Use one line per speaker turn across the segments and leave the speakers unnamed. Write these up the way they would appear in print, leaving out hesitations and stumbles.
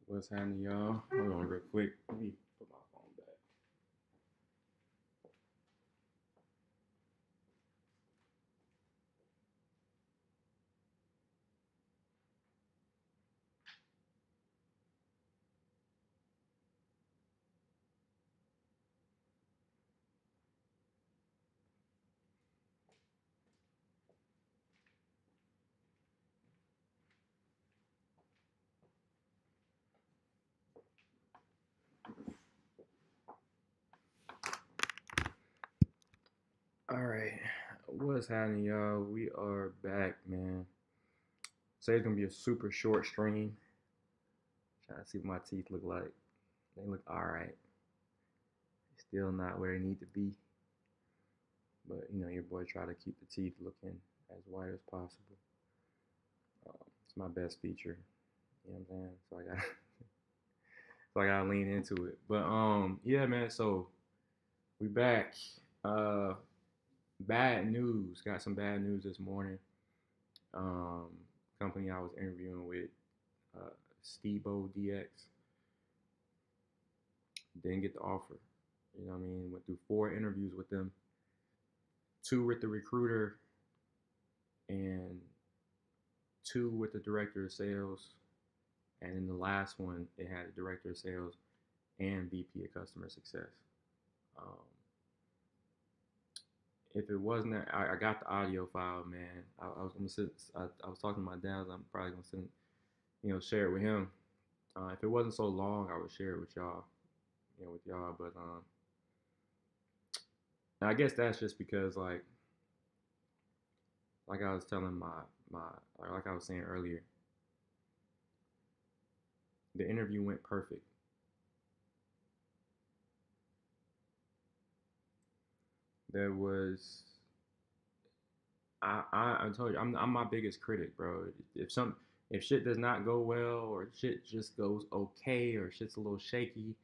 What's happening, y'all? Hold on real quick. Let me put my phone back. All right. What's happening, y'all? We are back, man. Say it's gonna be a super short stream. Trying to see what my teeth look like. They look all right. Still not where they need to be, but your boy try to keep the teeth looking as white as possible. It's my best feature. You know what I'm saying? So I gotta lean into it. But yeah, man. So we back. Uh, Bad news. Got some bad news this morning. Um, Company I was interviewing with, uh, Stebo DX, didn't get the offer. You know what I mean? Went through 4 interviews with them, two with the recruiter and two with the director of sales. And in the last one, it had a director of sales and VP of customer success. Um, if it wasn't that, I got the audio file, man. I was gonna sit. I was talking to my dad. I'm probably gonna send, share it with him. If it wasn't so long, I would share it with y'all, with y'all. But and I guess that's just because like I was telling my like I was saying earlier, the interview went perfect. There was I told you I'm my biggest critic, bro. If shit does not go well or shit just goes okay or shit's a little shaky,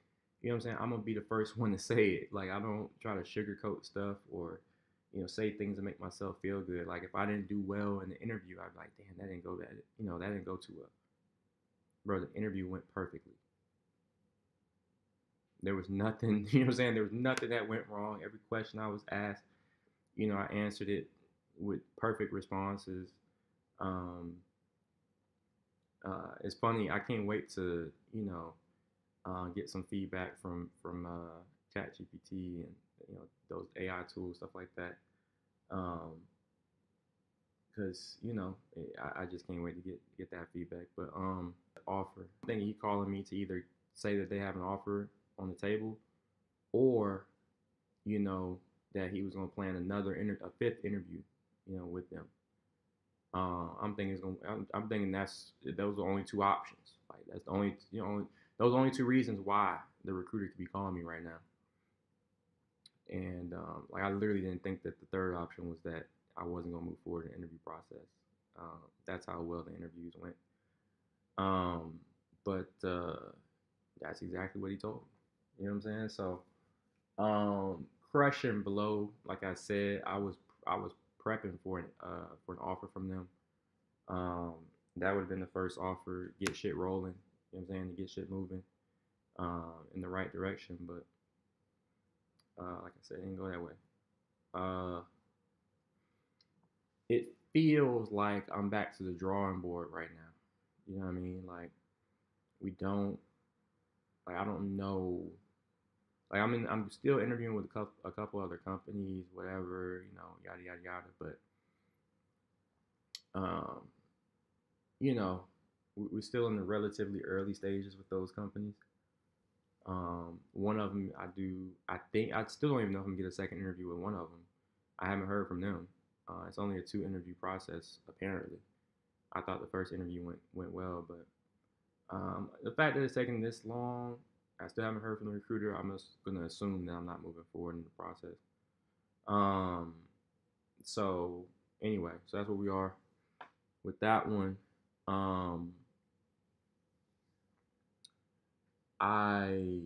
you know what I'm saying? I'm gonna be the first one to say it. Like I don't try to sugarcoat stuff or say things to make myself feel good. Like if I didn't do well in the interview, I'd be like, damn, that didn't go too well. Bro, the interview went perfectly. There was nothing, you know what I'm saying? There was nothing that went wrong. Every question I was asked, I answered it with perfect responses. Um, it's funny. I can't wait to get some feedback from ChatGPT and those AI tools, stuff like that. Um, because I just can't wait to get that feedback. But offer. I think he calling me to either say that they have an offer on the table, or you know that he was gonna plan a fifth interview, with them. I'm thinking it's gonna. I'm thinking those are the only two options. Like that's the only those are only two reasons why the recruiter could be calling me right now. And like I literally didn't think that the third option was that I wasn't gonna move forward in the interview process. That's how well the interviews went. Um, but that's exactly what he told me. You know what I'm saying? So crush and blow. Like I said, I was prepping for an offer from them. Um, that would have been the first offer. Get shit rolling. You know what I'm saying? To get shit moving in the right direction. But like I said, it didn't go that way. Uh, it feels like I'm back to the drawing board right now. You know what I mean? Like we don't. Like I don't know. Like I'm still interviewing with a couple other companies, whatever, yada yada yada. But um, we're still in the relatively early stages with those companies. One of them I think I still don't even know if I'm gonna get a second interview with one of them. I haven't heard from them. It's only a 2 interview process apparently. I thought the first interview went well, but the fact that it's taking this long, I still haven't heard from the recruiter. I'm just gonna assume that I'm not moving forward in the process. Um, so anyway, so that's where we are with that one. Um, I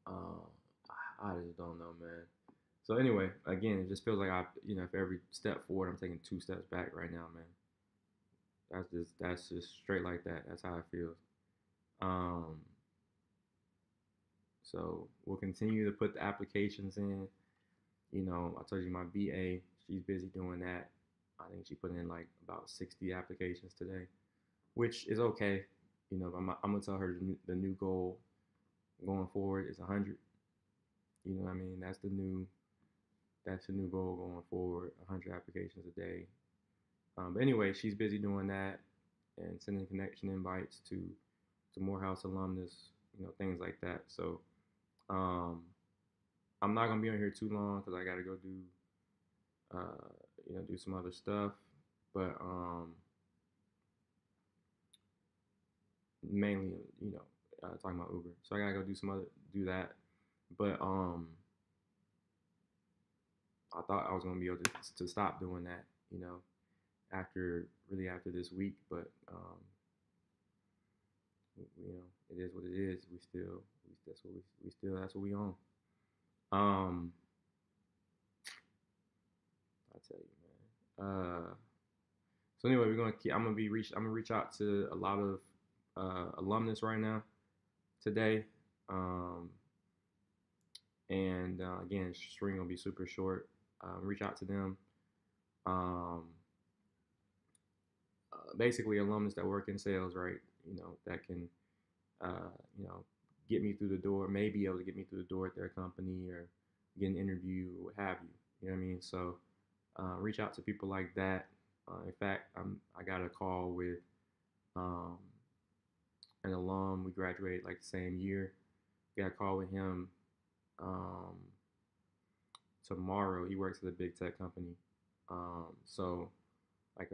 uh, I just don't know, man. So anyway, again, it just feels like for every step forward, I'm taking 2 steps back right now, man. That's just straight like that. That's how it feels. Um, so we'll continue to put the applications in. You know, I told you my BA, she's busy doing that. I think she put in like about 60 applications today, which is okay. You know, I'm gonna tell her the new goal going forward is 100. You know what I mean? That's the new goal going forward. 100 applications a day. But anyway, she's busy doing that and sending connection invites to Morehouse alumnus, you know, things like that. So um, I'm not gonna be on here too long because I gotta go do do some other stuff. But mainly, talking about Uber. So I gotta go do that. But I thought I was gonna be able to stop doing that, you know, after this week. But it is what it is. That's what we own. Um, I tell you, man. So anyway, I'm gonna reach out to a lot of alumnus right now today. Um, and again, string gonna be super short. Reach out to them. Um, Basically, alumnus that work in sales, right? You know, that can, uh, you know, get me through the door. May be able to get me through the door at their company or get an interview, or what have you. You know what I mean? So reach out to people like that. In fact, I got a call with um, an alum. We graduated like the same year. Got a call with him um, tomorrow. He works at a big tech company. So like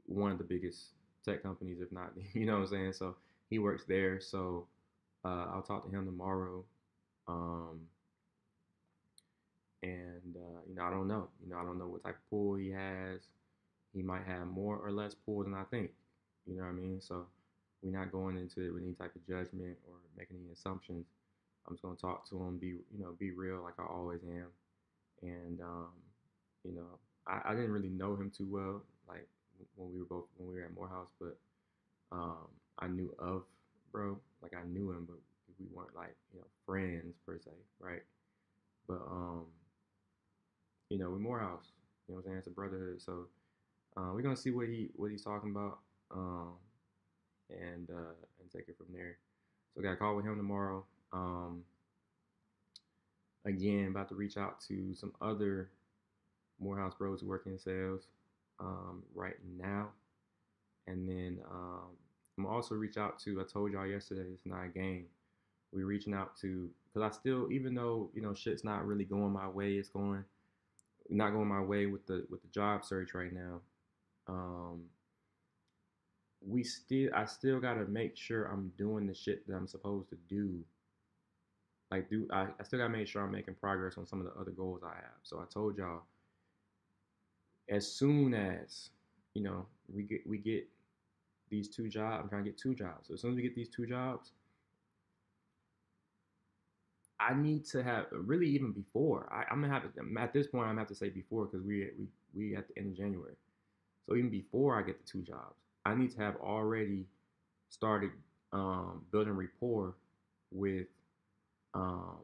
one of the biggest tech companies, if not, you know what I'm saying. So he works there. So I'll talk to him tomorrow. Um, and I don't know. I don't know what type of pool he has. He might have more or less pool than I think. You know what I mean? So we're not going into it with any type of judgment or making any assumptions. I'm just gonna talk to him, be real like I always am. And you know, I didn't really know him too well, like when we were at Morehouse, but um, I knew of bro, like I knew him, but we weren't like friends per se, right? But we Morehouse, you know what I'm saying? It's a brotherhood, so we're gonna see what he's talking about, um, and take it from there. So I got a call with him tomorrow. Um, Again, about to reach out to some other Morehouse bros who work in sales right now, and then I'm gonna also reach out to. I told y'all yesterday, it's not a game. We're reaching out to because I still, even though shit's not really going my way, it's going not going my way with the job search right now. Um, I still gotta make sure I'm doing the shit that I'm supposed to do. Like, I still gotta make sure I'm making progress on some of the other goals I have. So I told y'all, as soon as we get these two jobs, I'm trying to get two jobs. So as soon as we get these two jobs, I need to have really even before. I'm gonna have to, at this point. I'm gonna have to say before because we at the end of January. So even before I get the two jobs, I need to have already started building rapport with um,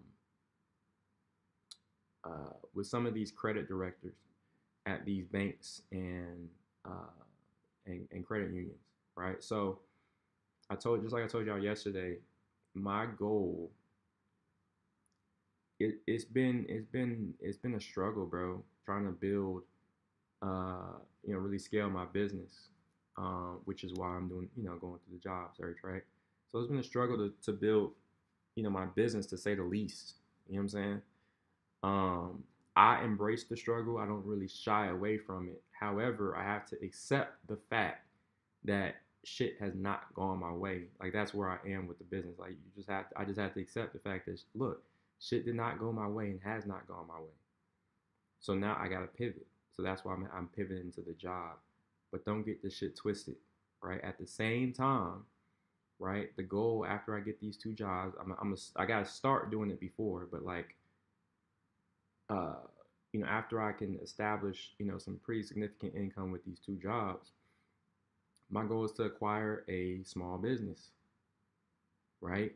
with some of these credit directors at these banks and credit unions, right? So just like I told y'all yesterday, my goal it's been a struggle, bro, trying to build really scale my business, which is why I'm doing going through the job search, right? So it's been a struggle to build my business, to say the least. You know what I'm saying? Um, I embrace the struggle. I don't really shy away from it. However, I have to accept the fact that shit has not gone my way. Like that's where I am with the business. Like I just have to accept the fact that look, shit did not go my way and has not gone my way. So now I gotta pivot. So that's why I'm pivoting to the job. But don't get this shit twisted, right? At the same time, right? The goal after I get these two jobs, I gotta start doing it before, but like uh, after I can establish, some pretty significant income with these two jobs, my goal is to acquire a small business, right?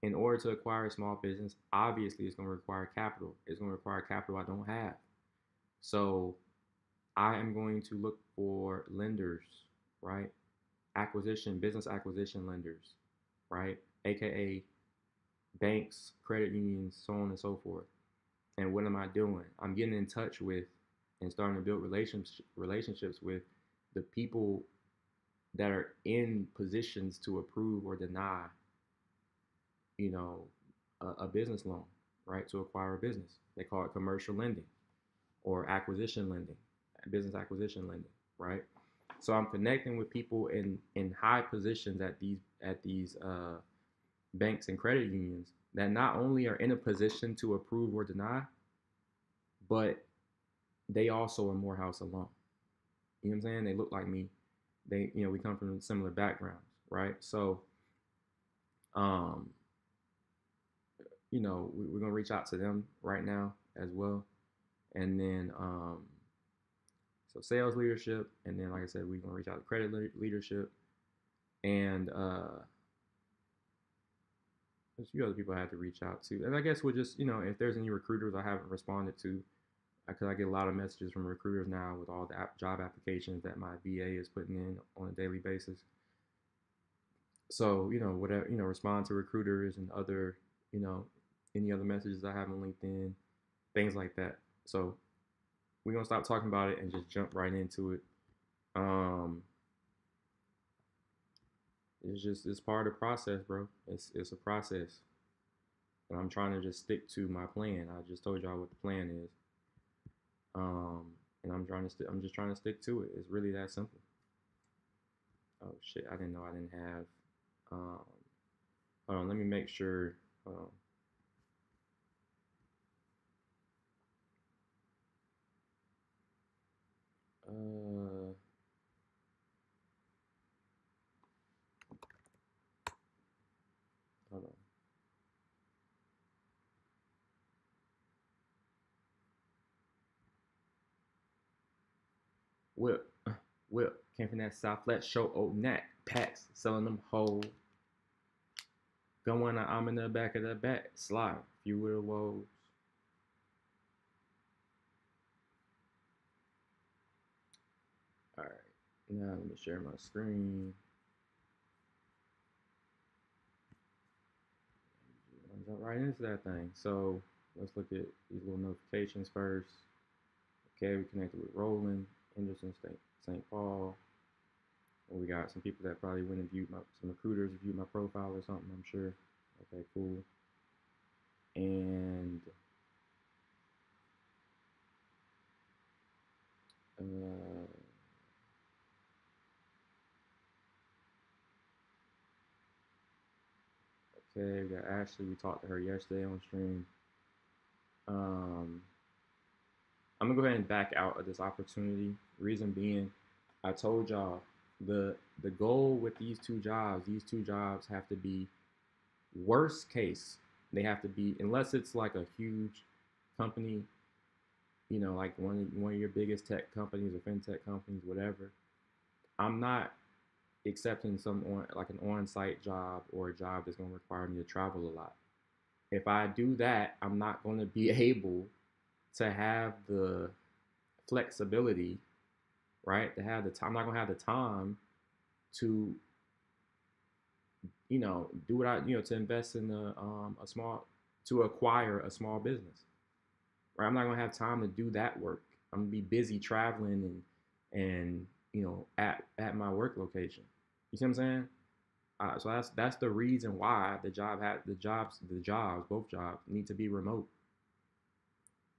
In order to acquire a small business, obviously it's going to require capital. It's going to require capital I don't have. So I am going to look for lenders, right? Business acquisition lenders, right? AKA banks, credit unions, so on and so forth. And what am I doing? I'm getting in touch with and starting to build relationships with the people that are in positions to approve or deny, you know, a business loan, right? To acquire a business. They call it commercial lending or acquisition lending, business acquisition lending, right? So I'm connecting with people in high positions at these banks and credit unions that not only are in a position to approve or deny, but they also are Morehouse alum. You know what I'm saying? They look like me. We come from similar backgrounds, right? So, um, we're gonna reach out to them right now as well, and then so sales leadership, and then like I said, we're gonna reach out to credit leadership, and there's a few other people I had to reach out to, and I guess we'll just if there's any recruiters I haven't responded to, because I get a lot of messages from recruiters now with all the job applications that my VA is putting in on a daily basis. So whatever, respond to recruiters and other any other messages I have on LinkedIn, things like that. So we're gonna stop talking about it and just jump right into it. It's part of the process, bro. It's a process, and I'm trying to just stick to my plan. I just told y'all what the plan is, and I'm just trying to stick to it. It's really that simple. Oh shit! I didn't know I didn't have. Hold on, let me make sure. Uh, Hold on. Whip, whip. Came from that South. Let's show old Nat. Packs, selling them whole. Going, I'm in the back of the back. Slide. Few little woes. All right. Now let me share my screen. Jump right into that thing. So let's look at these little notifications first. Okay, we connected with Roland, Henderson, St. Paul. And we got some people that probably went and viewed some recruiters viewed my profile or something, I'm sure. Okay, cool. And okay, we got Ashley. We talked to her yesterday on stream. I'm gonna go ahead and back out of this opportunity. Reason being, I told y'all the goal with these two jobs have to be worst case. They have to be, unless it's like a huge company, like one of your biggest tech companies or fintech companies, whatever. I'm not accepting like an on-site job or a job that's gonna require me to travel a lot. If I do that, I'm not gonna be able to have the flexibility, right? To have the time, I'm not gonna have the time to, do what to invest in to acquire a small business, right? I'm not gonna have time to do that work. I'm gonna be busy traveling and at my work location. You see what I'm saying? So that's the reason why both jobs need to be remote,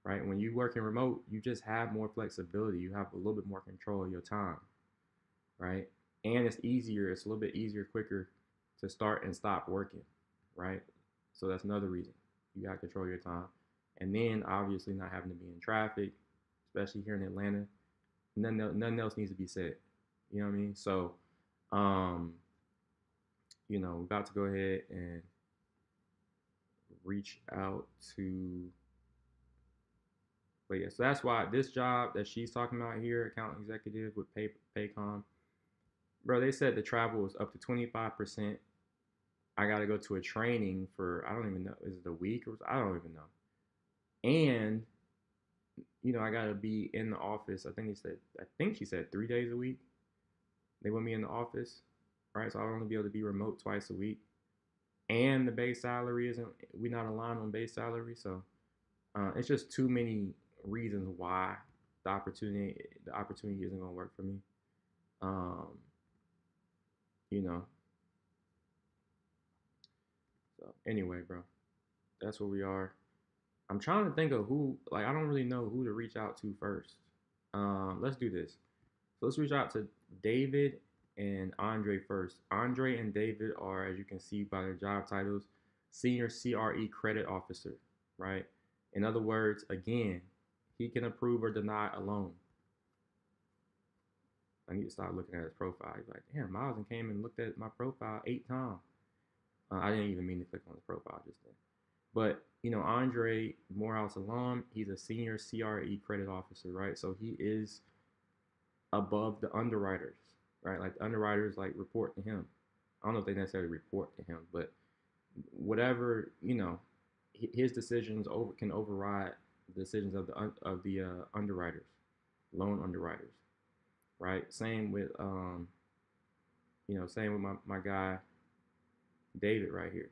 right? When you work in remote, you just have more flexibility. You have a little bit more control of your time, right? And it's easier. It's a little bit easier, quicker to start and stop working, right? So that's another reason you got to control your time. And then obviously not having to be in traffic, especially here in Atlanta. Nothing else needs to be said. You know what I mean? So, we're about to go ahead and reach out to. But yeah, so that's why this job that she's talking about here, account executive with Paycom, bro, they said the travel was up to 25%. I got to go to a training for, I don't even know, is it a week or I don't even know. And I got to be in the office. I think she said 3 days a week. They want me in the office, right? So I'll only be able to be remote twice a week. And the base salary isn't, we're not aligned on base salary. So it's just too many reasons why the opportunity isn't going to work for me. Um, you know. So anyway, bro, that's where we are. I'm trying to think of who, like, I don't really know who to reach out to first. Let's do this. So let's reach out to David and Andre first. Andre and David are, as you can see by their job titles, Senior CRE Credit Officer, right? In other words, again, he can approve or deny a loan. I need to start looking at his profile. He's like, damn, Miles came and looked at my profile 8 times. I didn't even mean to click on his profile just then. But, Andre Morehouse alum, he's a senior CRE credit officer, right? So he is above the underwriters, right? Like the underwriters like report to him. I don't know if they necessarily report to him, but whatever, his decisions can override the decisions of the underwriters, loan underwriters, right? Same with my guy David right here.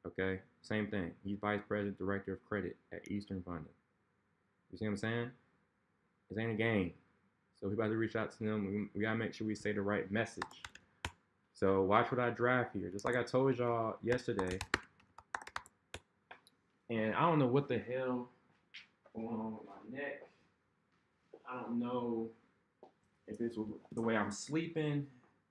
Okay, same thing. He's vice president, director of credit at Eastern Funding. You see what I'm saying? This ain't a game. So we about to reach out to them. We gotta make sure we say the right message. So watch what I draft here. Just like I told y'all yesterday. And I don't know what the hell going on with my neck. I don't know if it's the way I'm sleeping.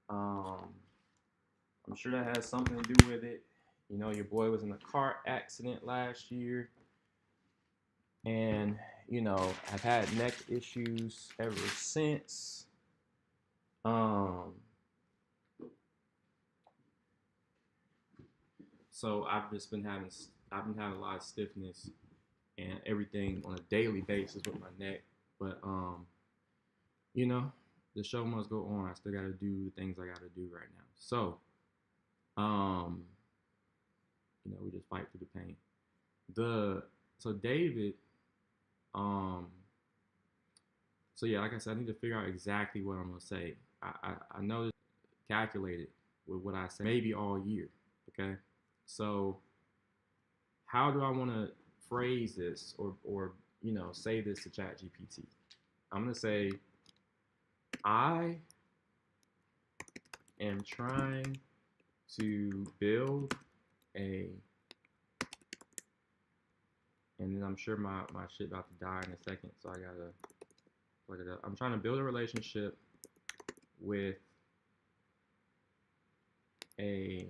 I'm sure that has something to do with it. Your boy was in a car accident last year. And, I've had neck issues ever since. So I've been having a lot of stiffness and everything on a daily basis with my neck. But the show must go on. I still gotta do the things I gotta do right now. So, we just fight through the pain. So David, so yeah, like I said, I need to figure out exactly what I'm gonna say. I know it's calculated with what I say, maybe all year. Okay, so how do I want to phrase this or say this to ChatGPT? I'm gonna say, I am trying to build a, and then I'm sure my shit about to die in a second, so I gotta plug it up. I'm trying to build a relationship with a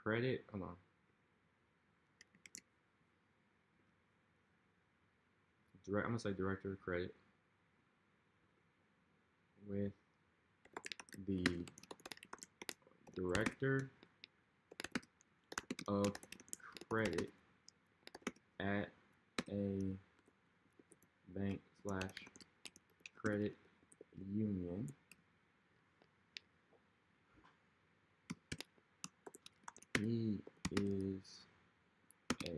credit, hold on. I'm gonna say director of credit with the director of credit at a bank / credit union. He is a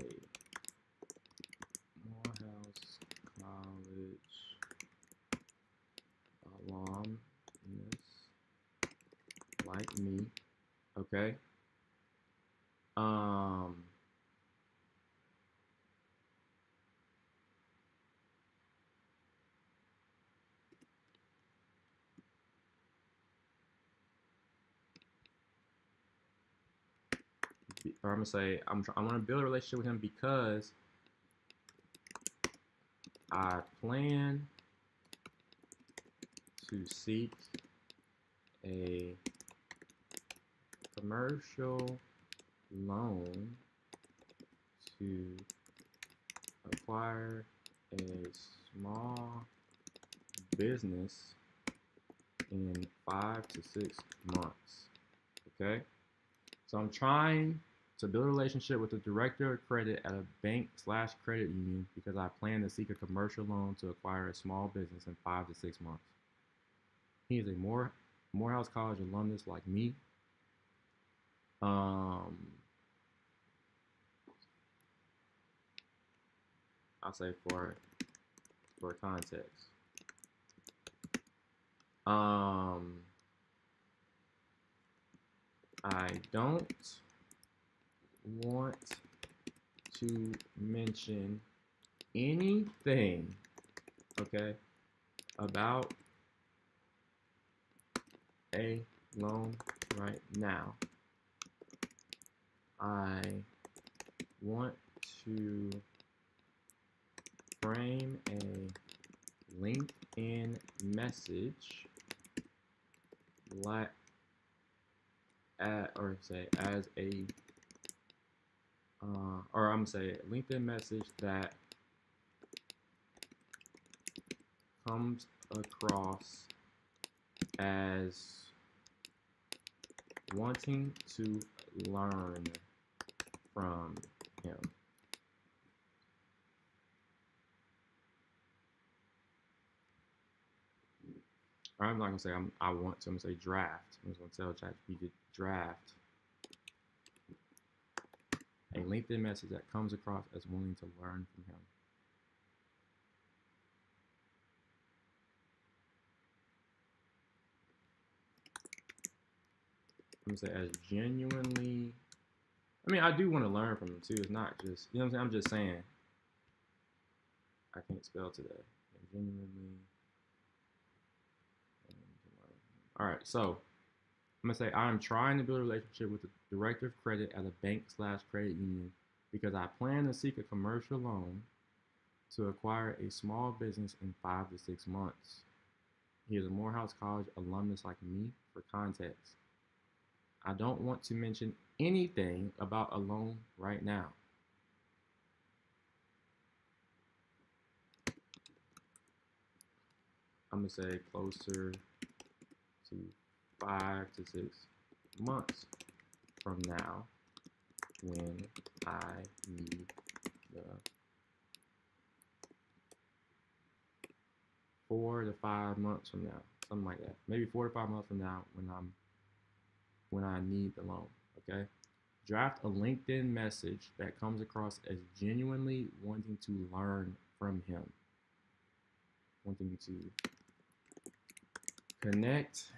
Morehouse College alumnus like me. Okay. Or I'm gonna say I want to build a relationship with him because I plan to seek a commercial loan to acquire a small business in 5 to 6 months. Okay, so I'm trying To build a relationship with the director of credit at a bank slash credit union because I plan to seek a commercial loan to acquire a small business in 5 to 6 months. He is a Morehouse College alumnus like me. Um, I'll say for context. I don't want to mention anything, okay, about a loan right now. I want to frame a LinkedIn message or say as a or I'm gonna say a LinkedIn message that comes across as wanting to learn from him. Or I'm not gonna say I want to. I'm gonna say draft. I'm just gonna tell ChatGPT to draft a LinkedIn message that comes across as wanting to learn from him. I'm gonna say as genuinely. I mean, I do want to learn from him too. It's not just, you know what I'm saying. I'm just saying. I can't spell today. Genuinely. All right, so I'm gonna say I'm trying to build a relationship with the director of credit at a bank slash credit union because I plan to seek a commercial loan to acquire a small business in 5 to 6 months. He is a Morehouse College alumnus like me. For context, I don't want to mention anything about a loan right now. I'm gonna say closer to 5 to 6 months from now when I need the 4 to 5 months from now, something like that. Maybe 4 to 5 months from now when I need the loan. Okay. Draft a LinkedIn message that comes across as genuinely wanting to learn from him, wanting to connect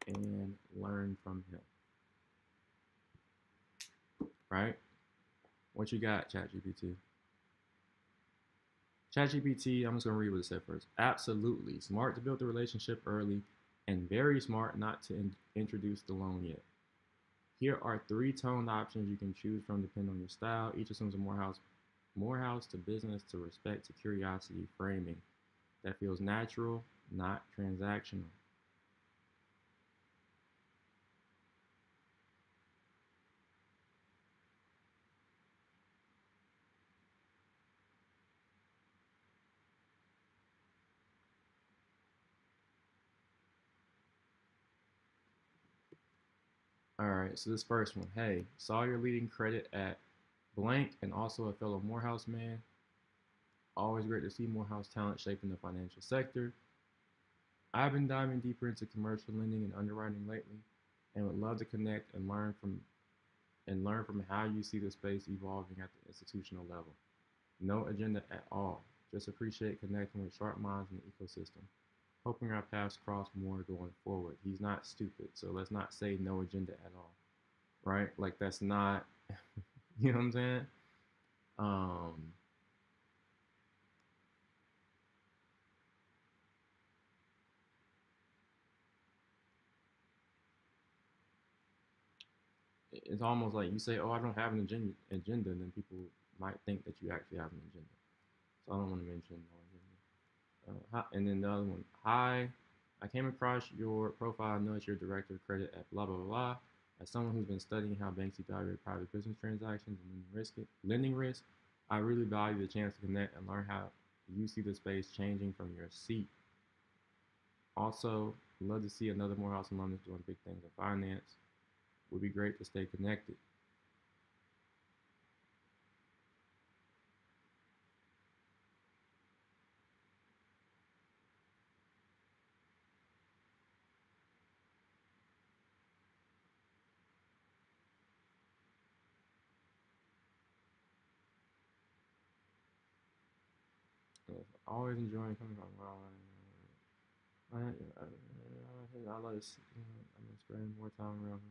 and learn from him. Right? What you got, ChatGPT? ChatGPT, I'm just going to read what it said first. Absolutely. Smart to build the relationship early and very smart not to introduce the loan yet. Here are 3 toned options you can choose from depending on your style. Each assumes a Morehouse to business to respect to curiosity framing that feels natural, not transactional. All right, so this first one. Hey, saw your leading credit at blank and also a fellow Morehouse man. Always great to see Morehouse talent shaping the financial sector. I've been diving deeper into commercial lending and underwriting lately and would love to connect and learn from how you see the space evolving at the institutional level. No agenda at all. Just appreciate connecting with sharp minds in the ecosystem. Hoping our paths cross more going forward. He's not stupid, so let's not say no agenda at all. Right? Like that's not you know what I'm saying? Um it's almost like you say, "Oh, I don't have an agenda," and then people might think that you actually have an agenda. So I don't want to mention no agenda. And then the other one, hi, I came across your profile. I noticed you're director of credit at blah blah blah. Blah. As someone who's been studying how banks evaluate private business transactions and lending risk, I really value the chance to connect and learn how you see the space changing from your seat. Also, love to see another Morehouse alumnus doing big things in finance. Would be great to stay connected. Yes, always enjoying coming from. I love this. I'm gonna spend more time around.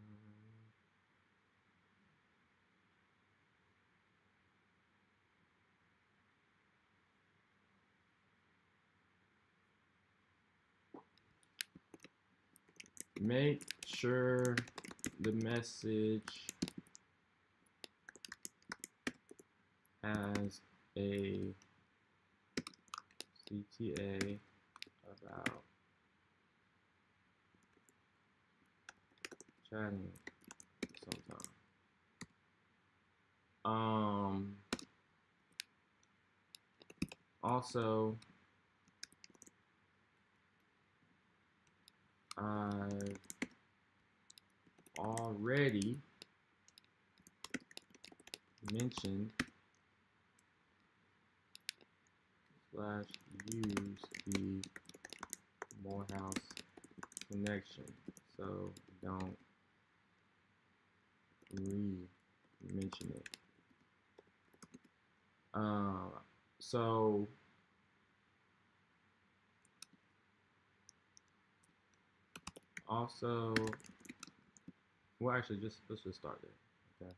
Make sure the message has a CTA about chatting sometime. Also, I've already mentioned slash use the Morehouse connection, so don't re-mention it. So also, well, actually, let's just start there. Okay.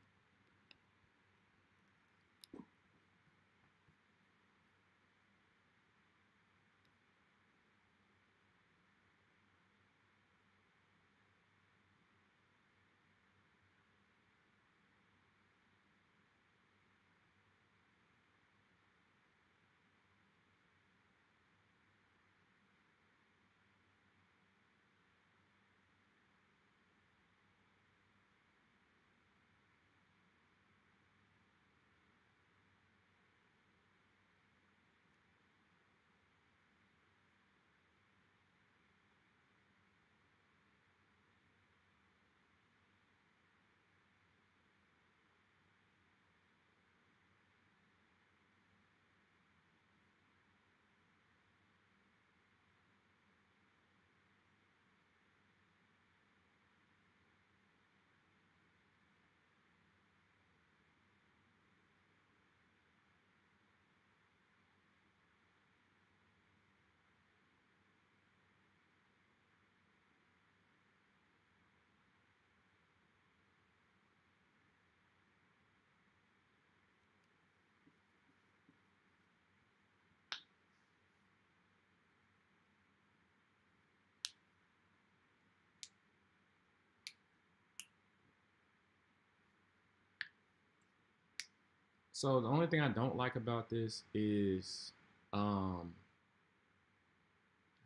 So the only thing I don't like about this is, how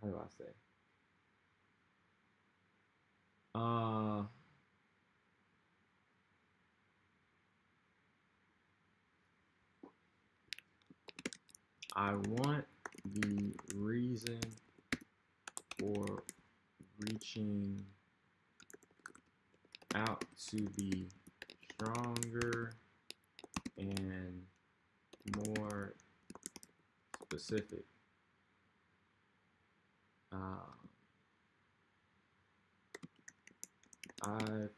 do I say? Uh, I want the reason for reaching out to be stronger and more specific. Uh, I've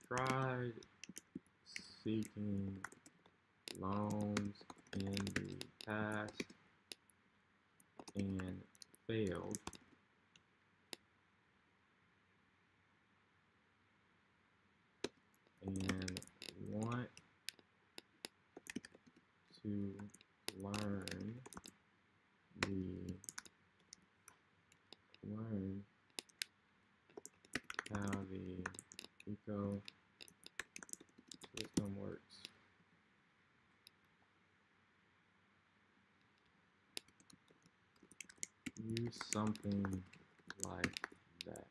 tried seeking loans in the past and failed. And want to learn learn how the ecosystem works. Use something like that.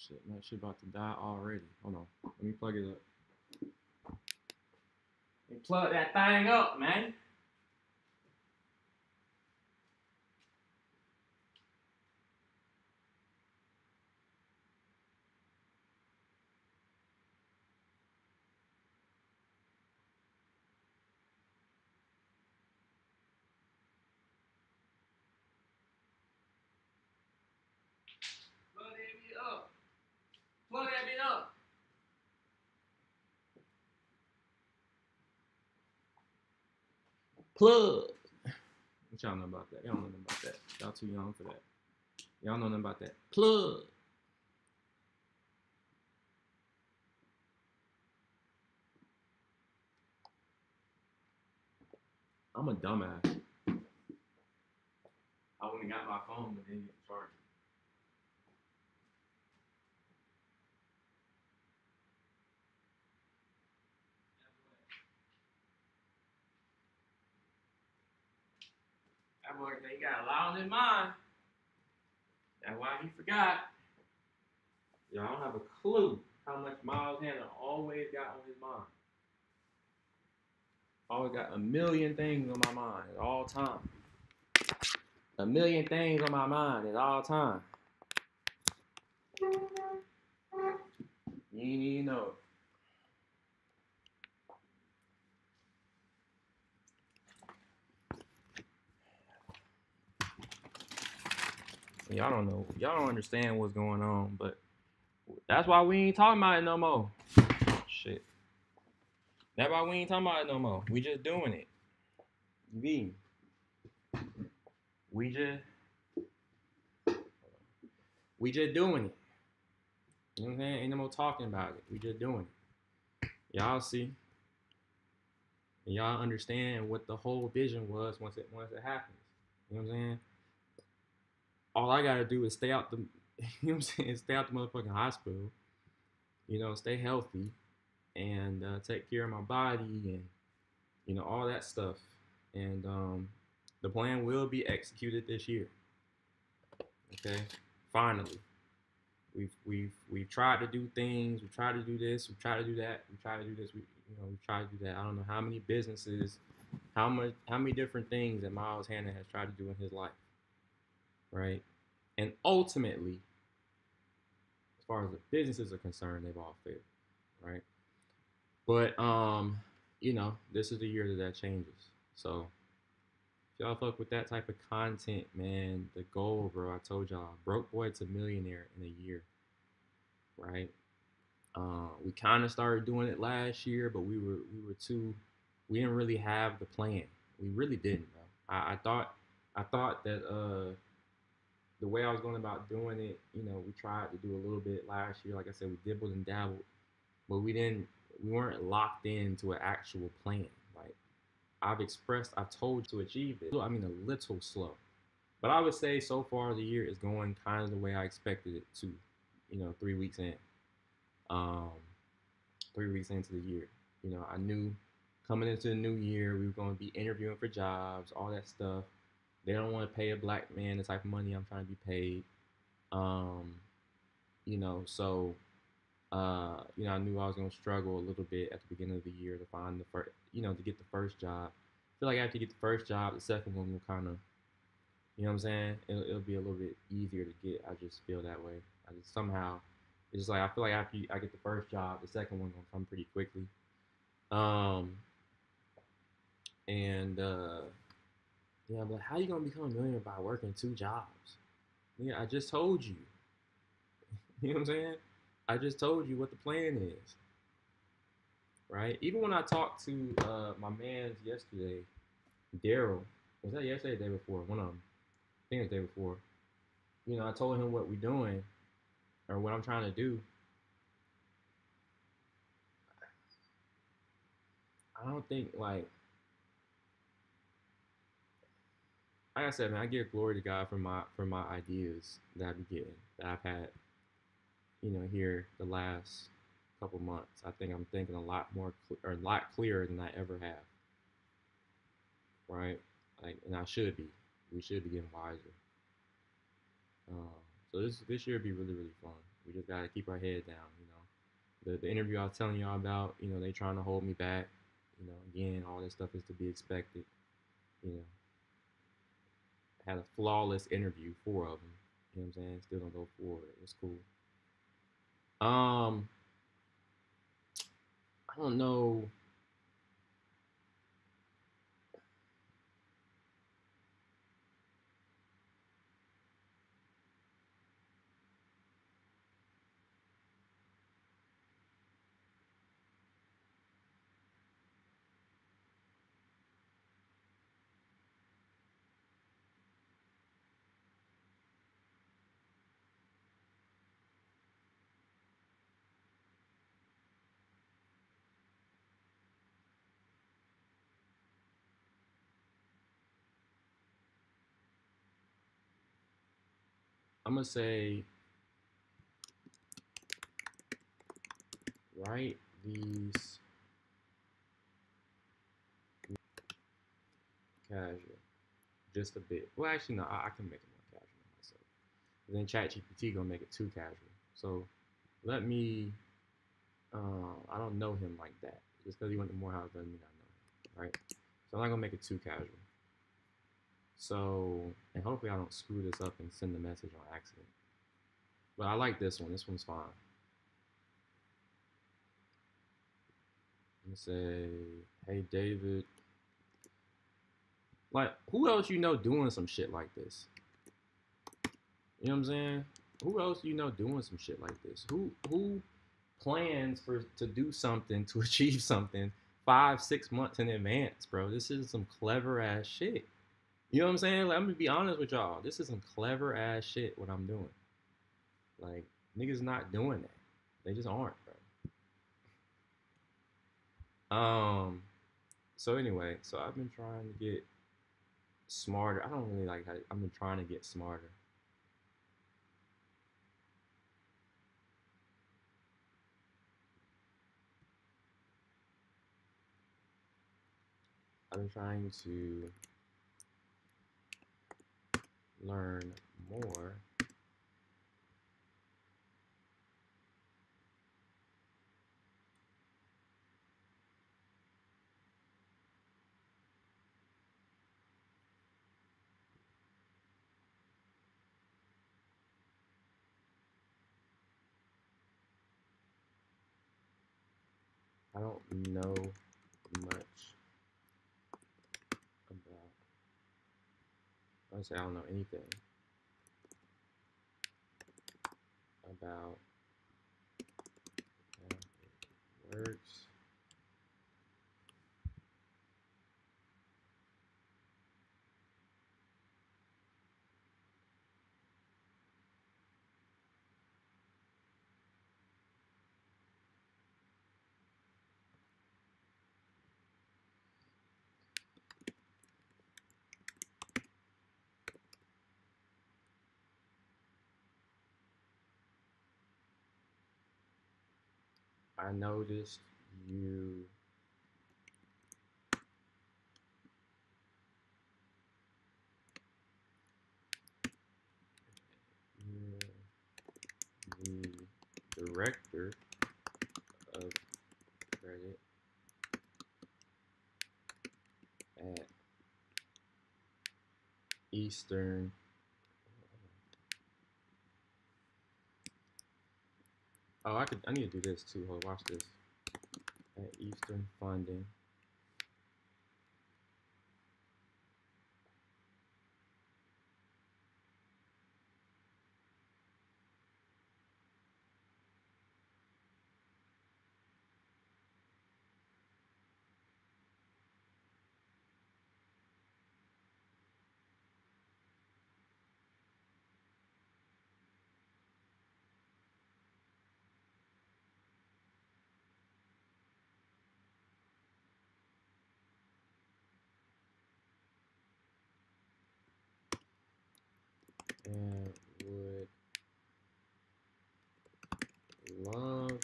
Shit, man, shit about to die already. Hold on. Let me plug it up. Let me plug that thing up, man. Plug that bit up. Plug that bit up. Plug. What y'all know about that? Y'all know nothing about that. Y'all too young for that. Y'all know nothing about that. Plug. I'm a dumbass. I went and got my phone, but didn't get charged. That boy, he got a lot on his mind. That's why he forgot. Y'all don't have a clue how much Miles Hannah always got on his mind. Always got a million things on my mind at all time. A million things on my mind at all time. You ain't even know. Y'all don't know. Y'all don't understand what's going on, but that's why we ain't talking about it no more. Shit. That's why we ain't talking about it no more. We just doing it. We just doing it. You know what I'm saying? Ain't no more talking about it. We just doing it. Y'all see. And y'all understand what the whole vision was once it happens. You know what I'm saying? All I gotta do is stay out the you know what I'm saying, stay out the motherfucking hospital, you know, stay healthy and take care of my body and you know, all that stuff. And the plan will be executed this year. Okay? Finally. We've tried to do things, we tried to do this, we tried to do that, we tried to do this, we tried to do that. I don't know how many businesses, how many different things that Miles Hannah has tried to do in his life. Right? And ultimately, as far as the businesses are concerned, they've all failed. Right? But you know, this is the year that changes. So if y'all fuck with that type of content, man, the goal, bro, I told y'all, broke boy to millionaire in a year. Right? We kind of started doing it last year, but we didn't really have the plan. We really didn't, bro. I thought that the way I was going about doing it, you know, we tried to do a little bit last year. Like I said, we dibbled and dabbled, but we weren't locked into an actual plan. Like I've told you to achieve it. I mean, a little slow, but I would say so far the year is going kind of the way I expected it to. You know, 3 weeks in. Um, 3 weeks into the year. You know, I knew coming into the new year we were going to be interviewing for jobs, all that stuff. They don't want to pay a black man the type of money I'm trying to be paid. Um, you know, so you know, I knew I was gonna struggle a little bit at the beginning of the year to find the first, you know, to get the first job. I feel like after you get the first job, the second one will kind of, you know what I'm saying? It'll be a little bit easier to get. I just feel that way. I just somehow, it's just like I feel like after I get the first job, the second one gonna come pretty quickly. Um, and yeah, I'm like, how you gonna become a millionaire by working 2 jobs? Yeah, I just told you. You know what I'm saying? I just told you what the plan is, right? Even when I talked to my man's yesterday, Daryl, was that yesterday or the day before? One of them. I think it was the day before. You know, I told him what we're doing or what I'm trying to do. I don't think like I said, man, I give glory to God for my ideas that I be getting, that I've had, you know, here the last couple months. I think I'm thinking a lot more or a lot clearer than I ever have. Right? Like, and I should be. We should be getting wiser. Um, so this year be really fun. We just gotta keep our head down. The interview I was telling y'all about, they trying to hold me back. Again, all this stuff is to be expected. You know, had a flawless interview, 4 of them. You know what I'm saying? Still gonna go forward. It's cool. Um, I don't know. I'm gonna say write these casual, just a bit. Well, actually, no, I can make it more casual myself. But then ChatGPT gonna make it too casual. So let me. I don't know him like that. Just because he went to Morehouse doesn't mean I know him, right? So I'm not gonna make it too casual. So, and hopefully I don't screw this up and send the message on accident. But I like this one. This one's fine. I'm gonna say, hey David. Like, who else doing some shit like this? You know what I'm saying? Who else doing some shit like this? Who plans to do something to achieve something 5-6 months in advance, bro? This is some clever ass shit. You know what I'm saying? Like, I'm gonna be honest with y'all. This is some clever ass shit. What I'm doing, like, niggas not doing that. They just aren't, bro. So anyway, so I've been trying to get smarter. I don't really like how I've been trying to get smarter. I've been trying to learn more I don't know much about. I say I don't know anything about how it works. I noticed you you're the director of credit at Eastern. Oh, I need to do this too. Hold on, watch this. At Eastern Funding. And would love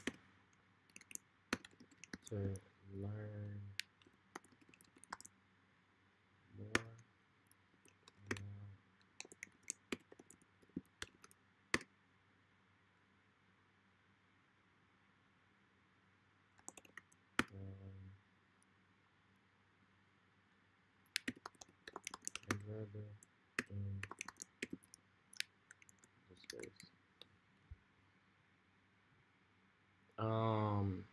to learn more brother in the space. Um,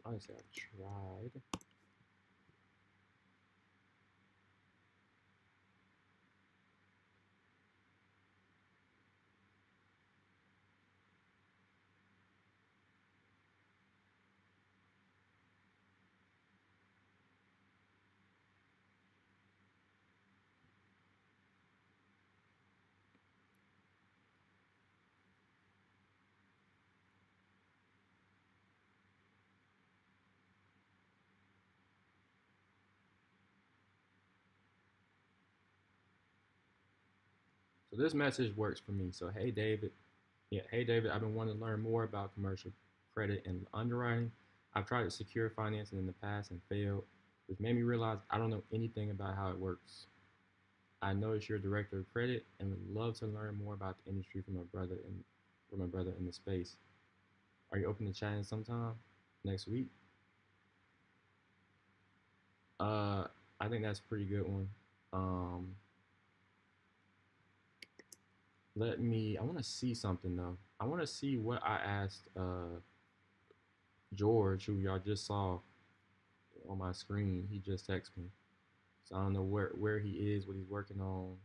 honestly, I tried. So this message works for me. So hey David, yeah, hey David, I've been wanting to learn more about commercial credit and underwriting. I've tried to secure financing in the past and failed, which made me realize I don't know anything about how it works. I noticed you're a director of credit and would love to learn more about the industry from my brother in the space. Are you open to chatting sometime next week? Uh, I think that's a pretty good one. Um, I want to see something though. I want to see what I asked George, who y'all just saw on my screen. He just texted me, so I don't know where he is, what he's working on,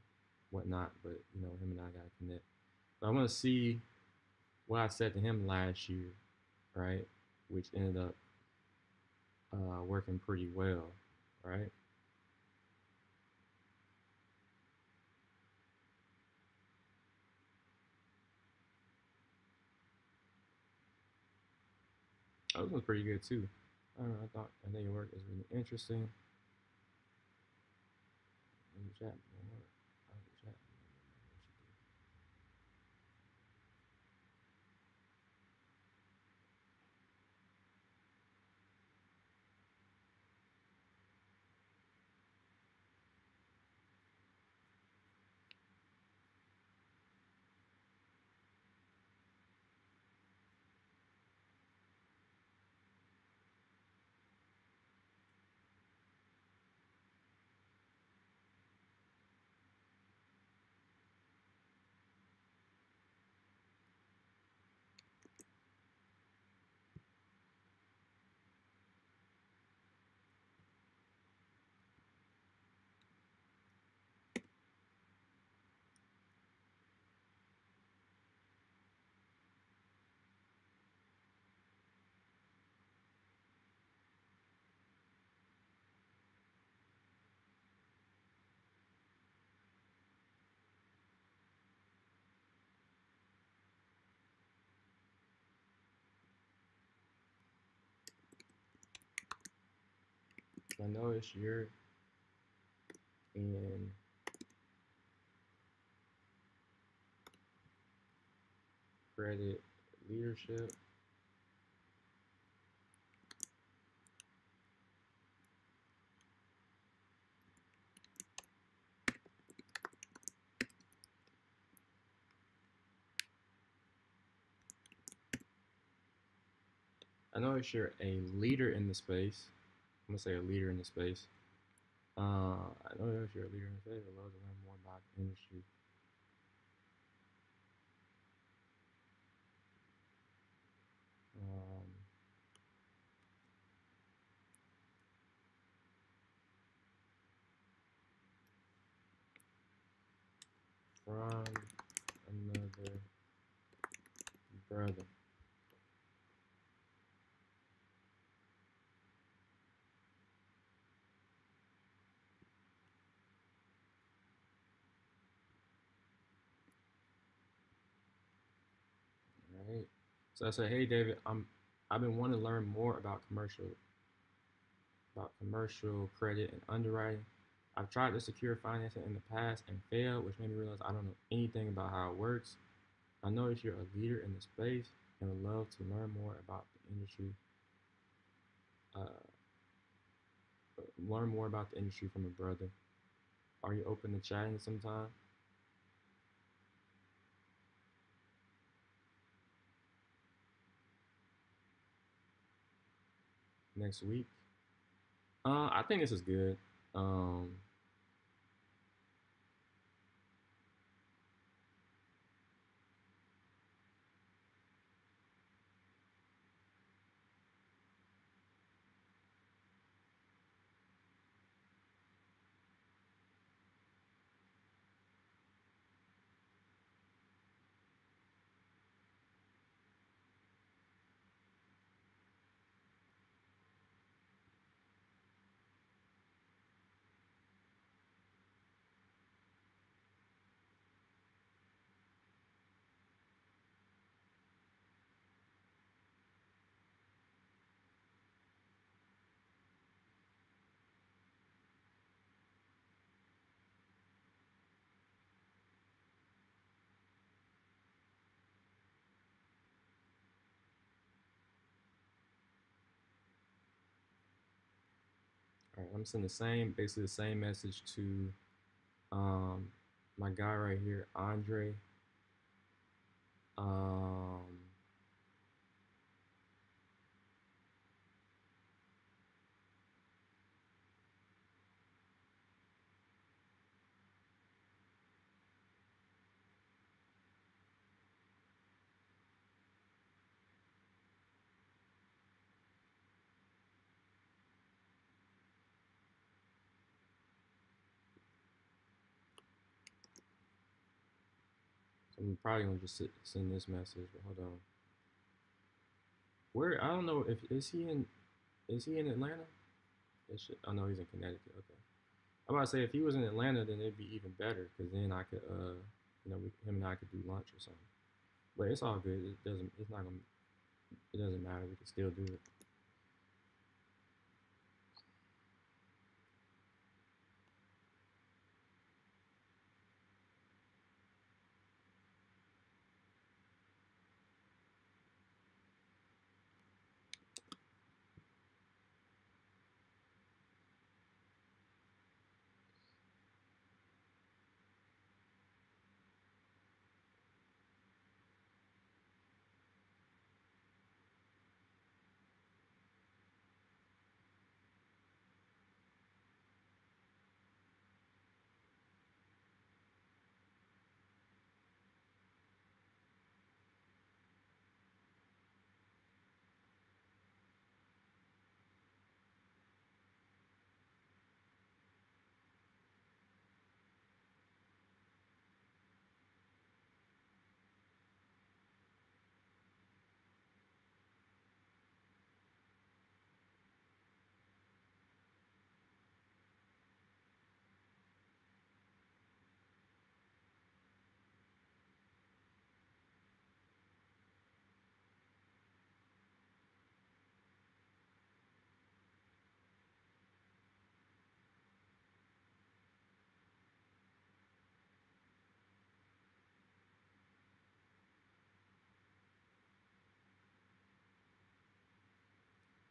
whatnot. But you know, him and I gotta connect. But I want to see what I said to him last year, right? Which ended up working pretty well, right? Oh, this was pretty good too. I don't know. I think your work is really interesting. In the chat, more. The chat. I noticed you're in credit leadership. I notice you're a leader in the space. I'm gonna say a leader in the space. I notice you're a leader in the space. I'd love to learn more about the industry. Um, from another brother. All right. So I said, hey David, I've been wanting to learn more about commercial credit and underwriting. I've tried to secure financing in the past and failed, which made me realize I don't know anything about how it works. I notice you're a leader in the space and would love to learn more about the industry. Uh, Learn more about the industry from a brother. Are you open to chatting sometime next week? I think this is good. Um, all right, I'm sending basically the same message to um, my guy right here, Andre. Um, so I'm probably gonna just send this message. But hold on. Where I don't know if is he in Atlanta? I know he's in Connecticut. Okay. I'm about to say if he was in Atlanta, then it'd be even better because then I could him and I could do lunch or something. But it's all good. It doesn't. It's not gonna. It doesn't matter. We can still do it.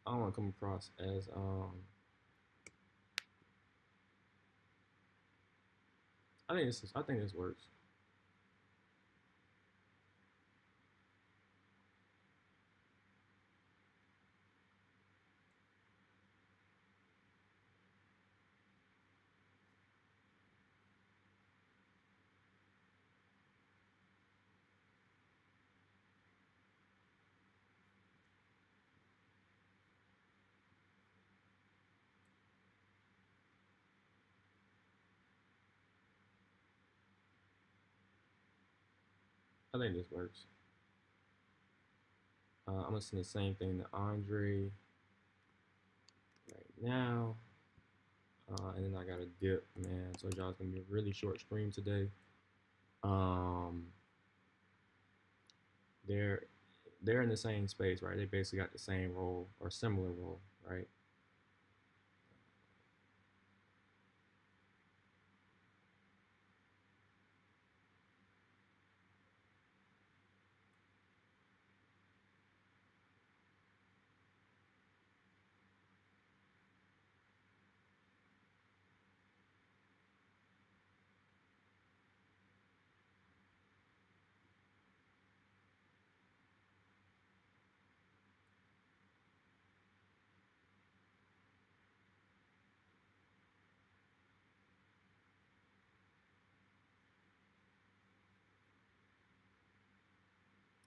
I don't want to come across as I think this works. I think this works. I'm gonna send the same thing to Andre right now. And then I got a dip, man. So y'all, it's gonna be a really short stream today. Um, they're they're in the same space, right? They basically got the same role or similar role, right?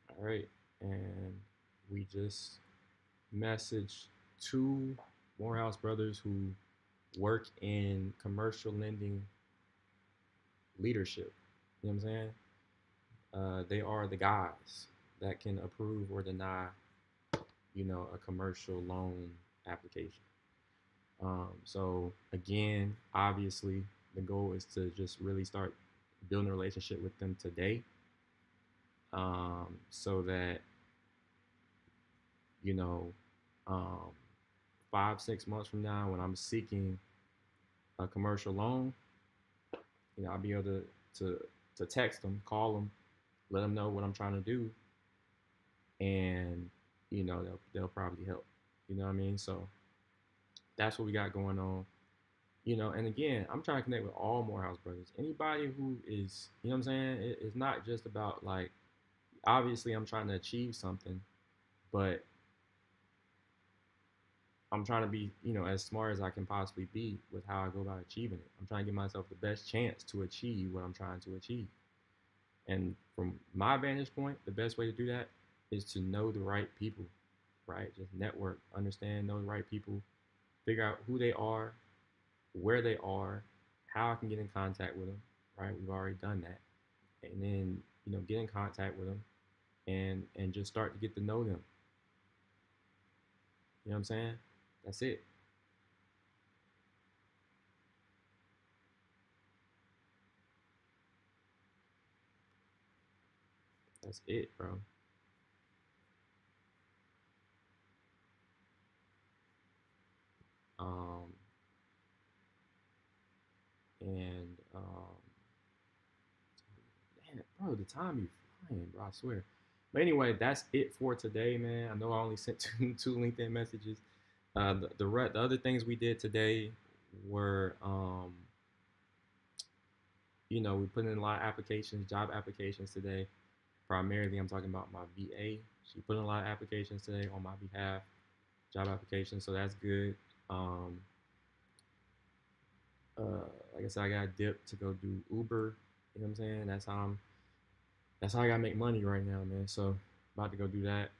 All right, and we just messaged two Morehouse brothers who work in commercial lending leadership. You know what I'm saying? They are the guys that can approve or deny, a commercial loan application. So again, obviously, the goal is to just really start building a relationship with them today, so that you know, um, 5 6 months from now, when I'm seeking a commercial loan, I'll be able to to text them, call them, let them know what I'm trying to do, and they'll probably help. You know what I mean? So that's what we got going on. And again, I'm trying to connect with all Morehouse brothers. Anybody who is, what I'm saying? It's not just about like, obviously, I'm trying to achieve something, but I'm trying to be, as smart as I can possibly be with how I go about achieving it. I'm trying to give myself the best chance to achieve what I'm trying to achieve. And from my vantage point, the best way to do that is to know the right people, right? Just network, understand, know the right people, figure out who they are, where they are, how I can get in contact with them, right? We've already done that. And then, get in contact with them and just start to get to know them. You know what I'm saying? That's it. That's it, bro. Um, and man, bro, the time you flying, bro. I swear. But anyway, that's it for today, man. I know I only sent two LinkedIn messages. The other things we did today were, we put in a lot of applications, job applications today. Primarily, I'm talking about my VA. She put in a lot of applications today on my behalf, job applications. So that's good. Um, like I said, I got dipped to go do Uber. You know what I'm saying? That's how I gotta make money right now, man. So about to go do that.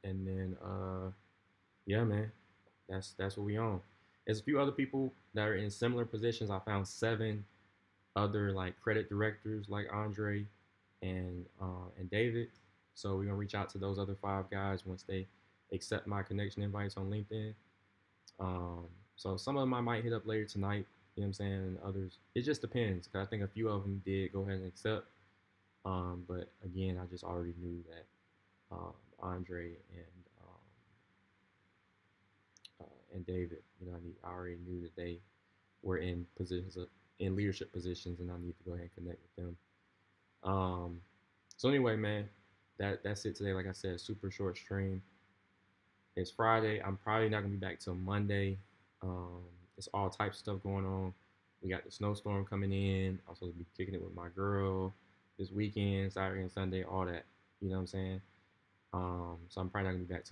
And then yeah, man, that's what we on. There's a few other people that are in similar positions. I found 7 other like credit directors like Andre and David. So we're gonna reach out to those other 5 guys once they accept my connection invites on LinkedIn. Um, so some of them I might hit up later tonight. You know what I'm saying? And others, it just depends. Cause I think a few of them did go ahead and accept. But again, I just already knew that Andre and David, I already knew that they were in positions in leadership positions, and I need to go ahead and connect with them. So anyway, man, that's it today. Like I said, super short stream. It's Friday. I'm probably not gonna be back till Monday. Um, it's all types of stuff going on. We got the snowstorm coming in. I'm supposed to be kicking it with my girl this weekend, Saturday and Sunday, all that. You know what I'm saying? So I'm probably not gonna be back till